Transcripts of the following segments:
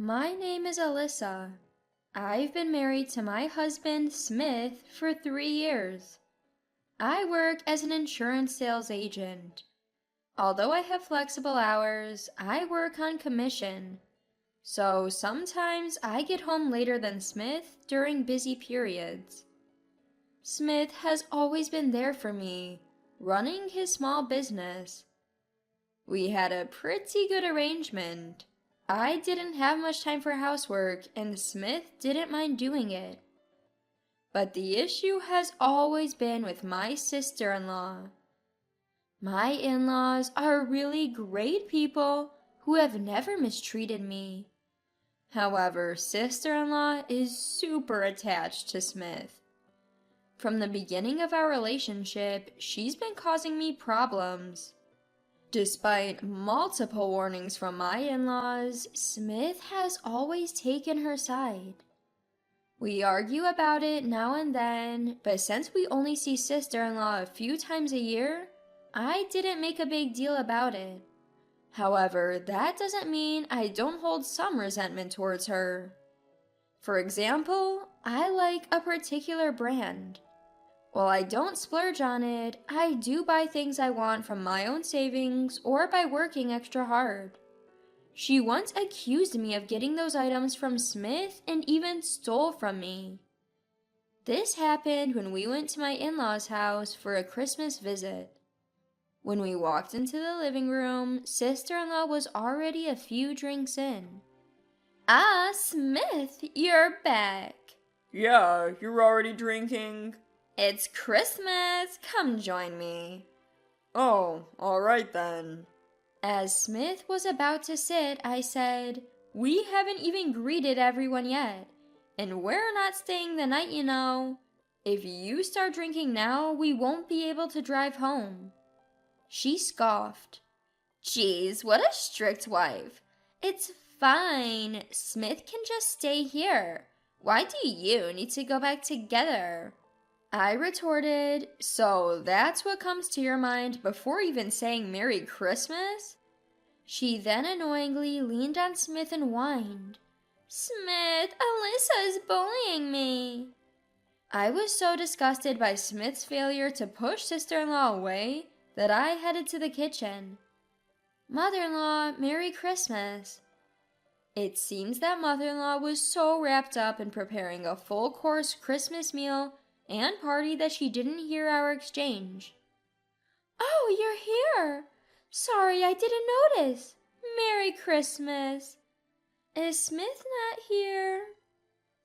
My name is Alyssa. I've been married to my husband, Smith, for 3 years. I work as an insurance sales agent. Although I have flexible hours, I work on commission. So sometimes I get home later than Smith during busy periods. Smith has always been there for me, running his small business. We had a pretty good arrangement. I didn't have much time for housework, and Smith didn't mind doing it. But the issue has always been with my sister-in-law. My in-laws are really great people who have never mistreated me. However, sister-in-law is super attached to Smith. From the beginning of our relationship, she's been causing me problems. Despite multiple warnings from my in-laws, Smith has always taken her side. We argue about it now and then, but since we only see sister-in-law a few times a year, I didn't make a big deal about it. However, that doesn't mean I don't hold some resentment towards her. For example, I like a particular brand. While I don't splurge on it, I do buy things I want from my own savings or by working extra hard. She once accused me of getting those items from Smith and even stole from me. This happened when we went to my in-laws' house for a Christmas visit. When we walked into the living room, sister-in-law was already a few drinks in. "Ah, Smith, you're back." "Yeah, you're already drinking?" "It's Christmas. Come join me." "Oh, all right then." As Smith was about to sit, I said, "We haven't even greeted everyone yet, and we're not staying the night, you know. If you start drinking now, we won't be able to drive home." She scoffed. "Geez, what a strict wife. It's fine. Smith can just stay here. Why do you need to go back together?" I retorted, "So that's what comes to your mind before even saying Merry Christmas?" She then annoyingly leaned on Smith and whined, "Smith, Alyssa is bullying me." I was so disgusted by Smith's failure to push sister-in-law away that I headed to the kitchen. "Mother-in-law, Merry Christmas." It seems that mother-in-law was so wrapped up in preparing a full-course Christmas meal and party that she didn't hear our exchange. "Oh, you're here. Sorry, I didn't notice. Merry Christmas." "Is Smith not here?"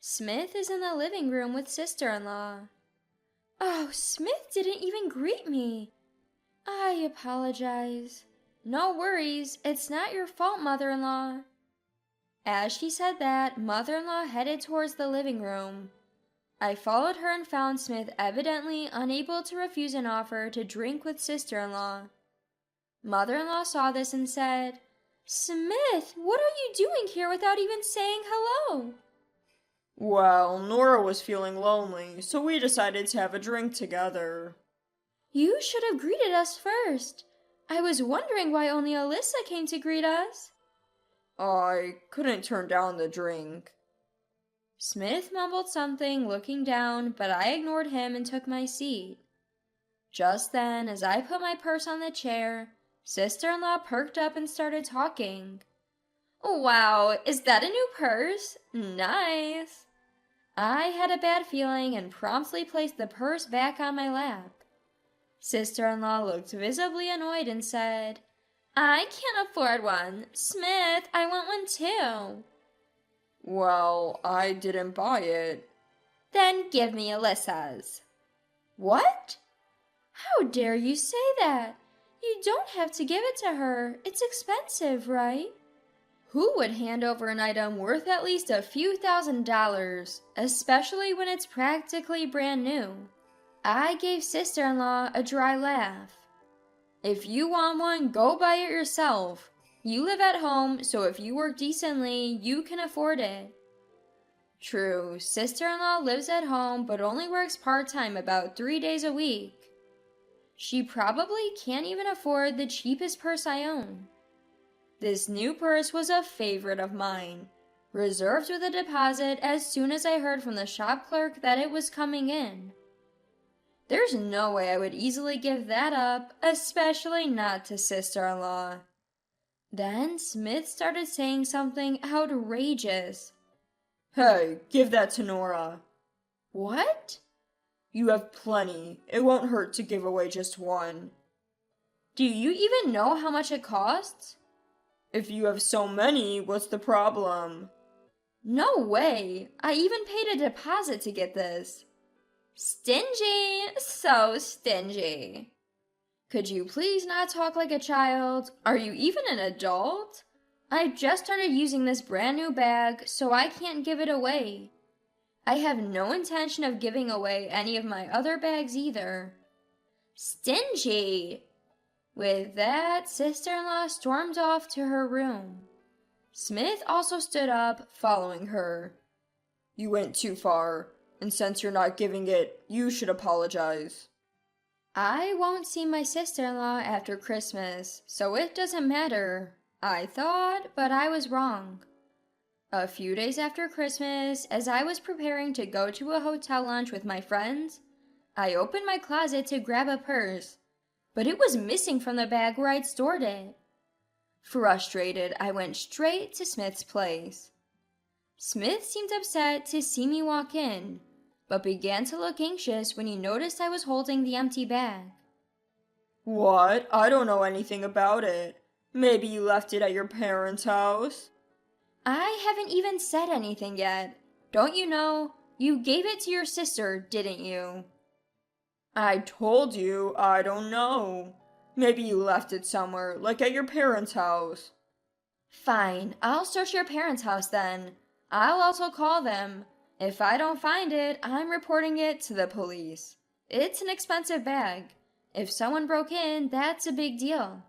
"Smith is in the living room with sister-in-law." "Oh, Smith didn't even greet me. I apologize." "No worries, it's not your fault, mother-in-law." As she said that, mother-in-law headed towards the living room. I followed her and found Smith evidently unable to refuse an offer to drink with sister-in-law. Mother-in-law saw this and said, "Smith, what are you doing here without even saying hello?" "Well, Nora was feeling lonely, so we decided to have a drink together." "You should have greeted us first. I was wondering why only Alyssa came to greet us." "I couldn't turn down the drink." Smith mumbled something, looking down, but I ignored him and took my seat. Just then, as I put my purse on the chair, sister-in-law perked up and started talking. "Wow, is that a new purse? Nice." I had a bad feeling and promptly placed the purse back on my lap. Sister-in-law looked visibly annoyed and said, "I can't afford one. Smith, I want one too." "Well, I didn't buy it." "Then give me Alyssa's." "What? How dare you say that? You don't have to give it to her. It's expensive, right?" Who would hand over an item worth at least a few $1,000s, especially when it's practically brand new? I gave sister-in-law a dry laugh. "If you want one, go buy it yourself. You live at home, so if you work decently, you can afford it." True, sister-in-law lives at home but only works part-time about 3 days a week. She probably can't even afford the cheapest purse I own. This new purse was a favorite of mine. reserved with a deposit as soon as I heard from the shop clerk that it was coming in. There's no way I would easily give that up, especially not to sister-in-law. Then Smith started saying something outrageous. Hey, give that to Nora. What? You have plenty. It won't hurt to give away just one. Do you even know how much it costs? If you have so many, what's the problem? No way! I even paid a deposit to get this. Stingy! So stingy. Could you please not talk like a child? Are you even an adult? I just started using this brand new bag, so I can't give it away. I have no intention of giving away any of my other bags either. Stingy! With that, sister-in-law stormed off to her room. Smith also stood up, following her. You went too far, and since you're not giving it, you should apologize. I won't see my sister-in-law after Christmas, so it doesn't matter. I thought, but I was wrong. A few days after Christmas, as I was preparing to go to a hotel lunch with my friends, I opened my closet to grab a purse, but it was missing from the bag where I'd stored it. Frustrated, I went straight to Smith's place. Smith seemed upset to see me walk in, but began to look anxious when he noticed I was holding the empty bag. What? I don't know anything about it. Maybe you left it at your parents' house? I haven't even said anything yet. Don't you know? You gave it to your sister, didn't you? I told you, I don't know. Maybe you left it somewhere, like at your parents' house. Fine, I'll search your parents' house then. I'll also call them. If I don't find it, I'm reporting it to the police. It's an expensive bag. If someone broke in, that's a big deal.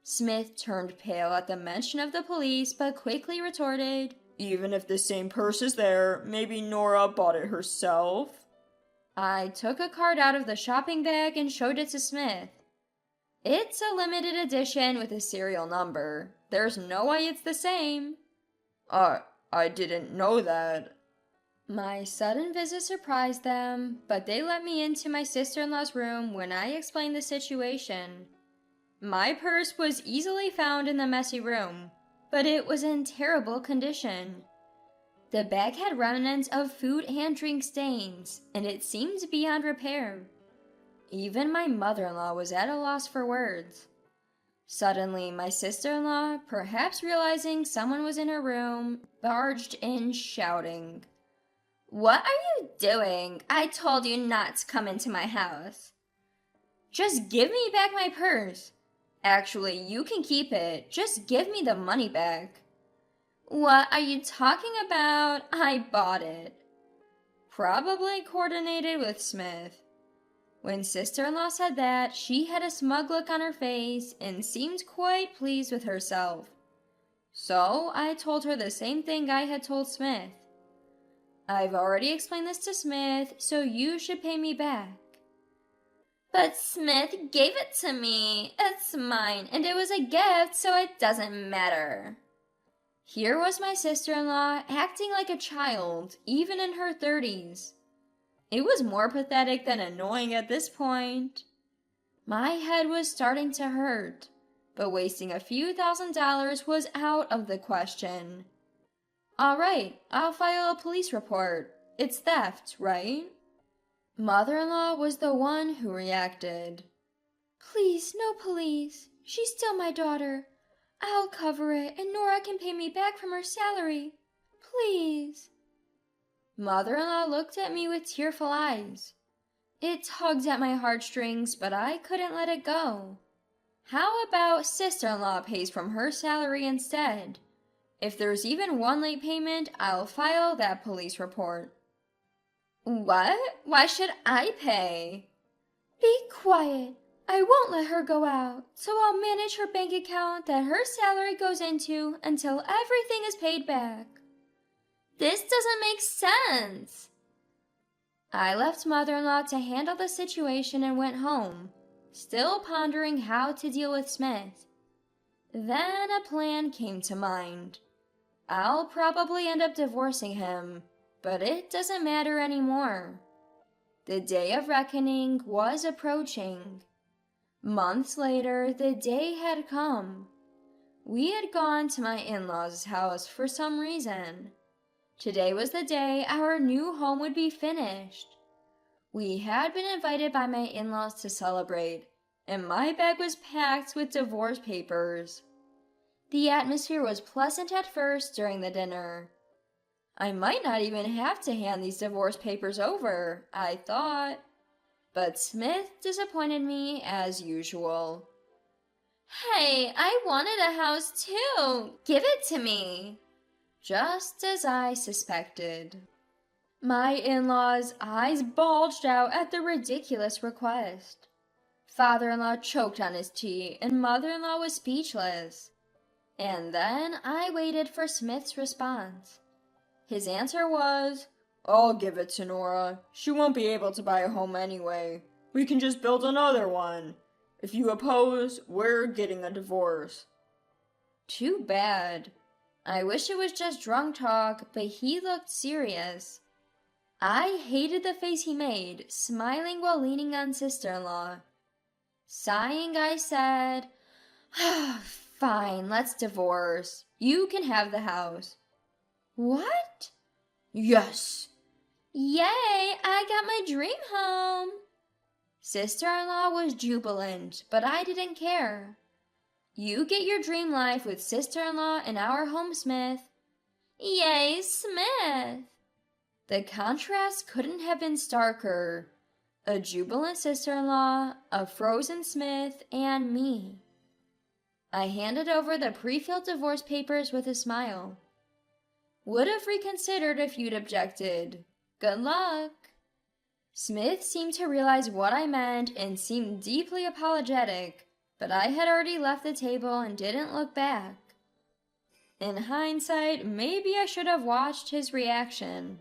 Smith turned pale at the mention of the police, but quickly retorted, Even if the same purse is there, maybe Nora bought it herself? I took a card out of the shopping bag and showed it to Smith. It's a limited edition with a serial number. There's no way it's the same. I didn't know that. My sudden visit surprised them, but they let me into my sister-in-law's room when I explained the situation. My purse was easily found in the messy room, but it was in terrible condition. The bag had remnants of food and drink stains, and it seemed beyond repair. Even my mother-in-law was at a loss for words. Suddenly, my sister-in-law, perhaps realizing someone was in her room, barged in shouting, "What are you doing? I told you not to come into my house." "Just give me back my purse." "Actually, you can keep it. Just give me the money back." "What are you talking about? I bought it." Probably coordinated with Smith. When sister-in-law said that, she had a smug look on her face and seemed quite pleased with herself. So I told her the same thing I had told Smith. "I've already explained this to Smith, so you should pay me back." "But Smith gave it to me. It's mine, and it was a gift, so it doesn't matter." Here was my sister-in-law acting like a child, even in her 30s. It was more pathetic than annoying at this point. My head was starting to hurt, but wasting a few $1,000s was out of the question. "All right, I'll file a police report. It's theft, right?" Mother-in-law was the one who reacted. "Please, no police. She's still my daughter. I'll cover it, and Nora can pay me back from her salary. Please." Mother-in-law looked at me with tearful eyes. It tugged at my heartstrings, but I couldn't let it go. How about sister-in-law pays from her salary instead? If there's even one late payment, I'll file that police report. "What? Why should I pay?" "Be quiet. I won't let her go out, so I'll manage her bank account that her salary goes into until everything is paid back." "This doesn't make sense." I left mother-in-law to handle the situation and went home, still pondering how to deal with Smith. Then a plan came to mind. I'll probably end up divorcing him, but it doesn't matter anymore. The day of reckoning was approaching. Months later, the day had come. We had gone to my in-laws' house for some reason. Today was the day our new home would be finished. We had been invited by my in-laws to celebrate, and my bag was packed with divorce papers. The atmosphere was pleasant at first during the dinner. I might not even have to hand these divorce papers over, I thought. But Smith disappointed me as usual. Hey, I wanted a house too. Give it to me. Just as I suspected. My in-laws' eyes bulged out at the ridiculous request. Father-in-law choked on his tea, and mother-in-law was speechless. And then I waited for Smith's response. His answer was, I'll give it to Nora. She won't be able to buy a home anyway. We can just build another one. If you oppose, we're getting a divorce. Too bad. I wish it was just drunk talk, but he looked serious. I hated the face he made, smiling while leaning on sister-in-law. Sighing, I said, Fine, let's divorce. You can have the house. What? Yes. Yay, I got my dream home. Sister-in-law was jubilant, but I didn't care. You get your dream life with sister-in-law in our home, Smith. Yay, Smith! The contrast couldn't have been starker. A jubilant sister-in-law, a frozen Smith, and me. I handed over the pre-filled divorce papers with a smile. Would have reconsidered if you'd objected. Good luck. Smith seemed to realize what I meant and seemed deeply apologetic, but I had already left the table and didn't look back. In hindsight, maybe I should have watched his reaction.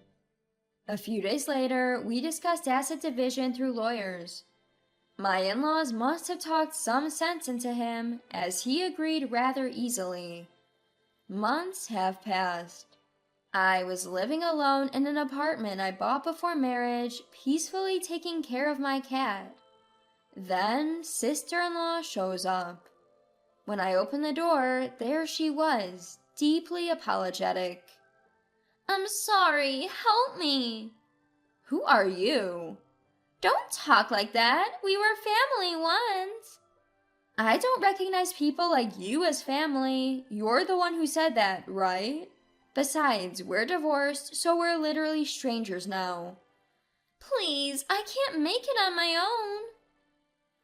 A few days later, we discussed asset division through lawyers. My in-laws must have talked some sense into him, as he agreed rather easily. Months have passed. I was living alone in an apartment I bought before marriage, peacefully taking care of my cat. Then sister-in-law shows up. When I opened the door, there she was, deeply apologetic. I'm sorry, help me. Who are you? Don't talk like that. We were family once. I don't recognize people like you as family. You're the one who said that, right? Besides, we're divorced, so we're literally strangers now. Please, I can't make it on my own.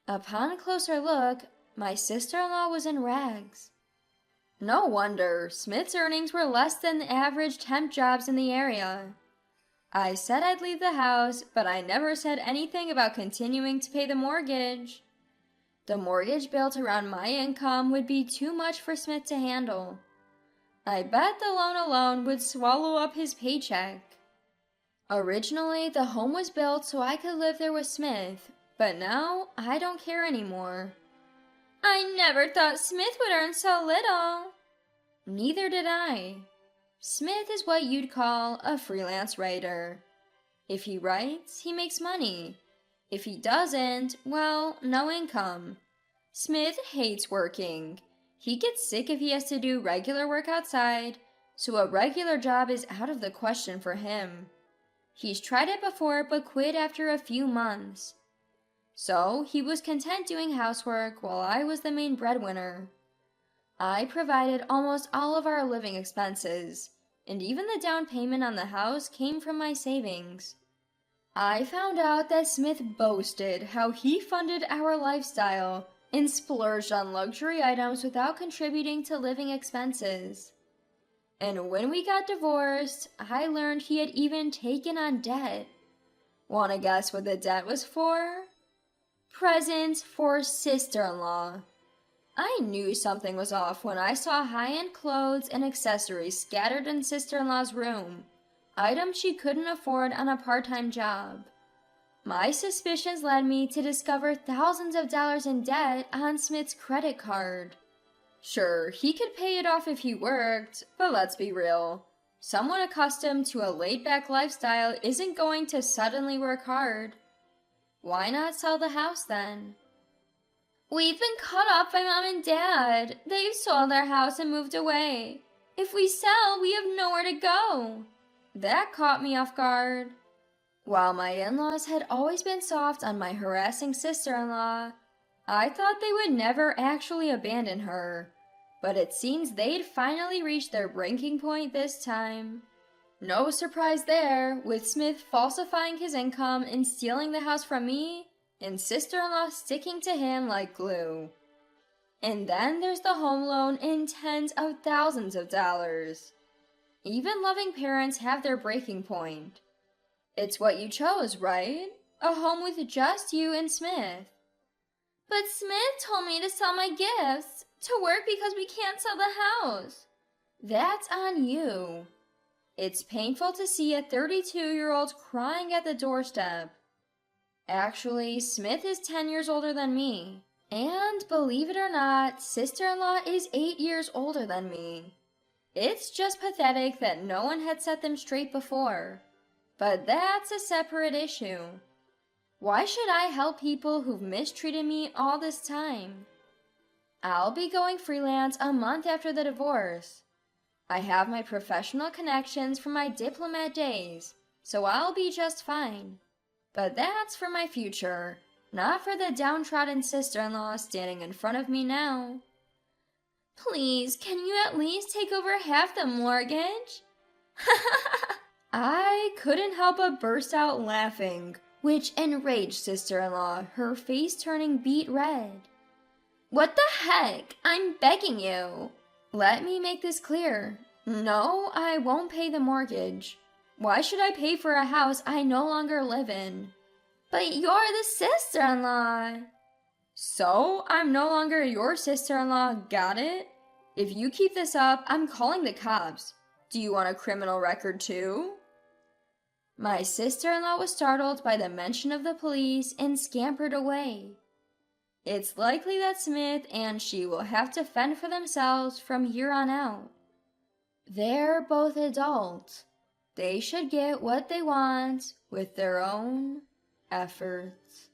Upon a closer look, my sister-in-law was in rags. No wonder, Smith's earnings were less than the average temp jobs in the area. I said I'd leave the house, but I never said anything about continuing to pay the mortgage. The mortgage built around my income would be too much for Smith to handle. I bet the loan alone would swallow up his paycheck. Originally, the home was built so I could live there with Smith, but now I don't care anymore. I never thought Smith would earn so little. Neither did I. Smith is what you'd call a freelance writer. If he writes, he makes money. If he doesn't, well, no income. Smith hates working. He gets sick if he has to do regular work outside, so a regular job is out of the question for him. He's tried it before but quit after a few months. So he was content doing housework while I was the main breadwinner. I provided almost all of our living expenses, and even the down payment on the house came from my savings. I found out that Smith boasted how he funded our lifestyle and splurged on luxury items without contributing to living expenses. And when we got divorced, I learned he had even taken on debt. Wanna guess what the debt was for? Presents for sister-in-law. I knew something was off when I saw high-end clothes and accessories scattered in sister-in-law's room, items she couldn't afford on a part-time job. My suspicions led me to discover thousands of dollars in debt on Smith's credit card. Sure, he could pay it off if he worked, but let's be real. Someone accustomed to a laid-back lifestyle isn't going to suddenly work hard. Why not sell the house then? We've been cut off by Mom and Dad. They've sold our house and moved away. If we sell, we have nowhere to go. That caught me off guard. While my in-laws had always been soft on my harassing sister-in-law, I thought they would never actually abandon her. But it seems they'd finally reached their breaking point this time. No surprise there, with Smith falsifying his income and stealing the house from me, and sister-in-law sticking to him like glue. And then there's the home loan in tens of thousands of dollars. Even loving parents have their breaking point. It's what you chose, right? A home with just you and Smith. But Smith told me to sell my gifts, to work because we can't sell the house. That's on you. It's painful to see a 32-year-old crying at the doorstep. Actually, Smith is 10 years older than me. And believe it or not, sister-in-law is 8 years older than me. It's just pathetic that no one had set them straight before. But that's a separate issue. Why should I help people who've mistreated me all this time? I'll be going freelance a month after the divorce. I have my professional connections from my diplomat days, so I'll be just fine. But that's for my future, not for the downtrodden sister-in-law standing in front of me now. Please, can you at least take over half the mortgage? I couldn't help but burst out laughing, which enraged sister-in-law, her face turning beet red. What the heck? I'm begging you. Let me make this clear. No, I won't pay the mortgage. Why should I pay for a house I no longer live in? But you're the sister-in-law. So, I'm no longer your sister-in-law, got it? If you keep this up, I'm calling the cops. Do you want a criminal record too? My sister-in-law was startled by the mention of the police and scampered away. It's likely that Smith and she will have to fend for themselves from here on out. They're both adults. They should get what they want with their own efforts.